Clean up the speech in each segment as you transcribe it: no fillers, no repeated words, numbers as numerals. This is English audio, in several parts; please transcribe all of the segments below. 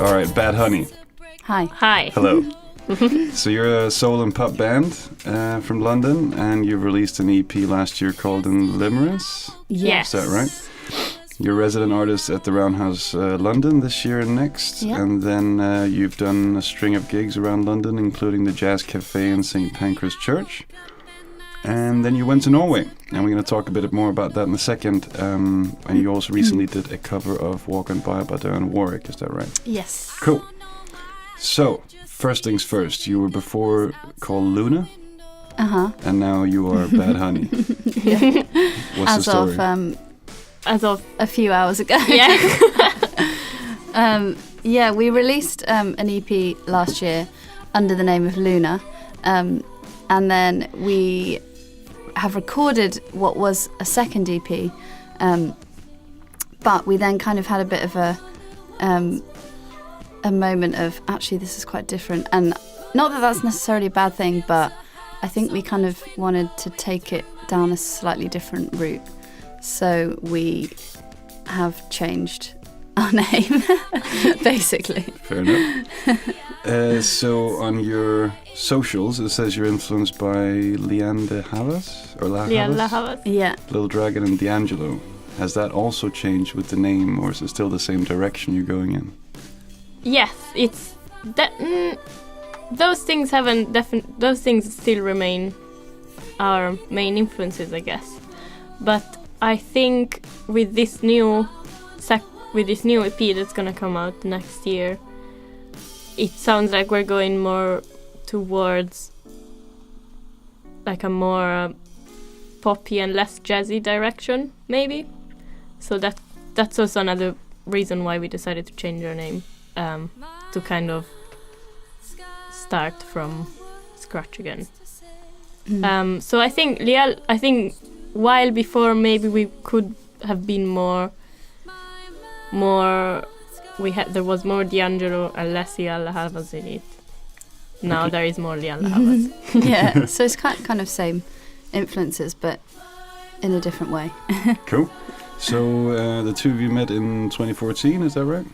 All right, Bad Honey. Hi. Hi. Hello. So you're a soul and pop band from London, and you released an EP last year called Limerence. Yes. Is that right? You're a resident artist at the Roundhouse London this year and next, and then you've done a string of gigs around London, including the Jazz Cafe and St. Pancras Church. And then you went to Norway, and we're going to talk a bit more about that in a second. And you also recently did a cover of Walk On By Diane Warwick, is that right? Yes. Cool. So, first things first, you were before called Luna, and now you are Bad Honey. What's the story? As of a few hours ago. Yeah. We released an EP last year under the name of Luna, and then we have recorded what was a second EP, but we then kind of had a bit of a moment of, actually this is quite different, and not that that's necessarily a bad thing, but I think we kind of wanted to take it down a slightly different route, so we have changed our name basically. Fair enough. So on your socials it says you're influenced by Liane de Havas or La Havas? Yeah. Little Dragon and D'Angelo. Has that also changed with the name, or is it still the same direction you're going in? Yes, it's that. Those things haven't those things still remain our main influences, I guess. But I think with this new EP that's gonna come out next year, it sounds like we're going more towards like a more poppy and less jazzy direction, maybe. So that's also another reason why we decided to change our name, to kind of start from scratch again. So I think while before maybe we could have been more there was more D'Angelo and less Liane Havas in it. Now there is more Liane Havas. Yeah, so it's kind of same influences, but in a different way. Cool. So the two of you met in 2014, is that right?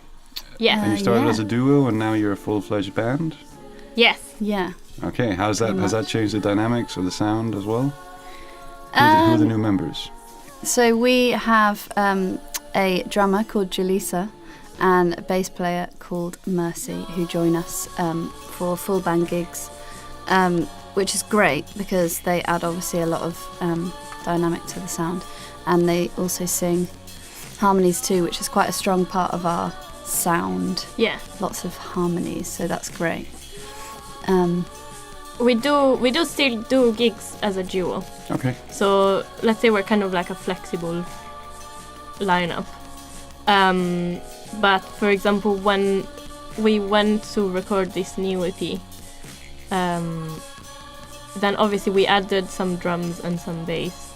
Yeah. And you started as a duo, and now you're a full-fledged band? Yes. Yeah. Okay, has that changed the dynamics or the sound as well? Who are the new members? So we have a drummer called Julissa and a bass player called Mercy, who join us for full band gigs, which is great because they add obviously a lot of dynamic to the sound, and they also sing harmonies too, which is quite a strong part of our sound. Yeah. Lots of harmonies, so that's great. We do still do gigs as a duo. Okay. So let's say we're kind of like a flexible lineup. But for example, when we went to record this new EP, then obviously we added some drums and some bass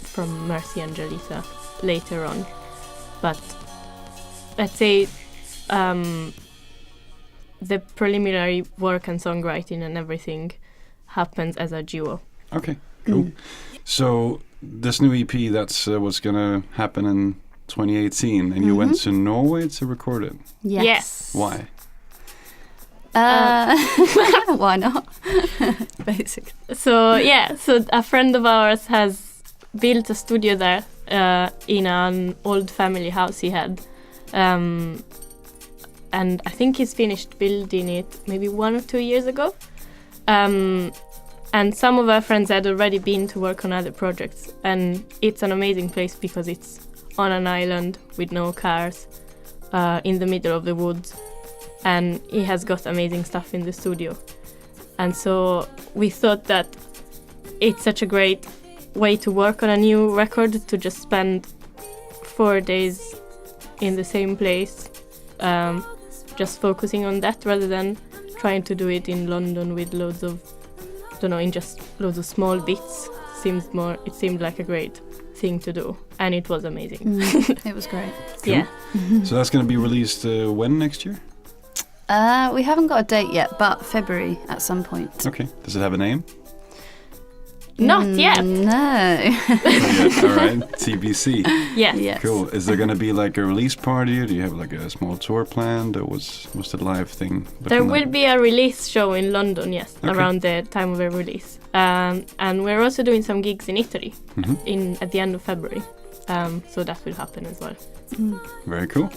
from Mercy and Julissa later on. But let's say the preliminary work and songwriting and everything happens as a duo. Okay, cool. So this new EP, that's what's going to happen in 2018, and you went to Norway to record it. Yes. Why? Why not? Basically. So a friend of ours has built a studio there in an old family house he had. And I think he's finished building it maybe 1 or 2 years ago. And some of our friends had already been to work on other projects. And it's an amazing place because it's on an island with no cars, in the middle of the woods. And he has got amazing stuff in the studio. And so we thought that it's such a great way to work on a new record, to just spend 4 days in the same place, just focusing on that rather than trying to do it in London with loads of, in just loads of small bits. It seemed like a great thing to do, and it was amazing. It was great. Cool. Yeah. So that's going to be released when next year? We haven't got a date yet, but February at some point. Okay. Does it have a name? Not yet. No. All right, TBC. Yes. Yes. Cool. Is there going to be like a release party, or do you have like a small tour planned, or what's the live thing? There will be a release show in London, yes, Okay. around the time of the release. And we're also doing some gigs in Italy at the end of February. So that will happen as well. Very cool.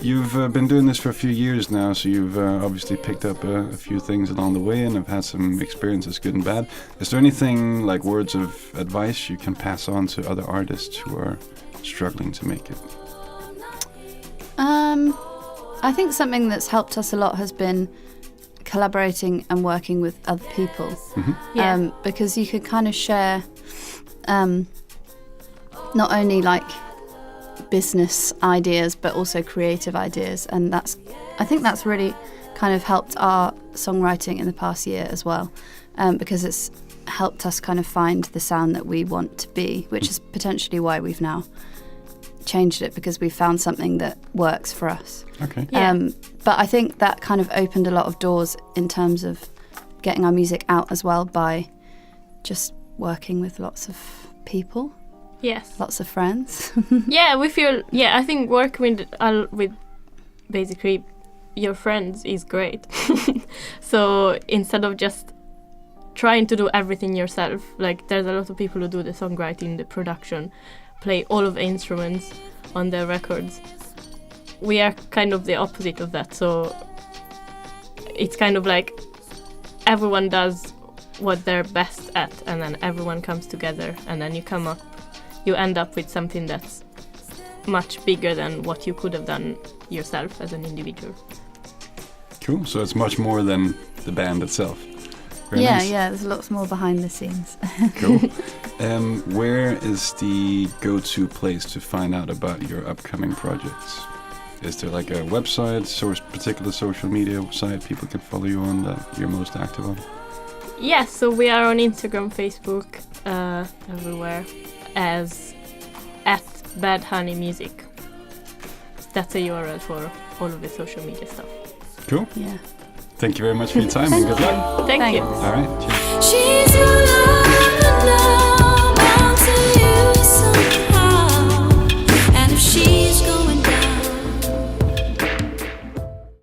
You've been doing this for a few years now, so you've obviously picked up a few things along the way and have had some experiences, good and bad. Is there anything like words of advice you can pass on to other artists who are struggling to make it? I think something that's helped us a lot has been collaborating and working with other people. Yeah. Because you could kind of share not only like business ideas but also creative ideas, and I think that's really kind of helped our songwriting in the past year as well, because it's helped us kind of find the sound that we want to be, which is potentially why we've now changed it, because we found something that works for us. Okay. Yeah. But I think that kind of opened a lot of doors in terms of getting our music out as well, by just working with lots of people. Yes. Lots of friends. Yeah, we feel. Yeah, I think working with basically your friends is great. So instead of just trying to do everything yourself, like there's a lot of people who do the songwriting, the production, play all of the instruments on their records. We are kind of the opposite of that. So it's kind of like everyone does what they're best at, and then everyone comes together, and then you end up with something that's much bigger than what you could have done yourself as an individual. Cool. So it's much more than the band itself. Very Yeah, nice. yeah, there's lots more behind the scenes. Cool. Where is the go-to place to find out about your upcoming projects? Is there like a website, particular social media site people can follow you on that you're most active on? Yes, so we are on Instagram, Facebook, everywhere, as @badhoneymusic. That's a URL for all of the social media stuff. Cool. Yeah. Thank you very much for your time and good luck. Thank you. Thanks. All right. Cheers. She's your love.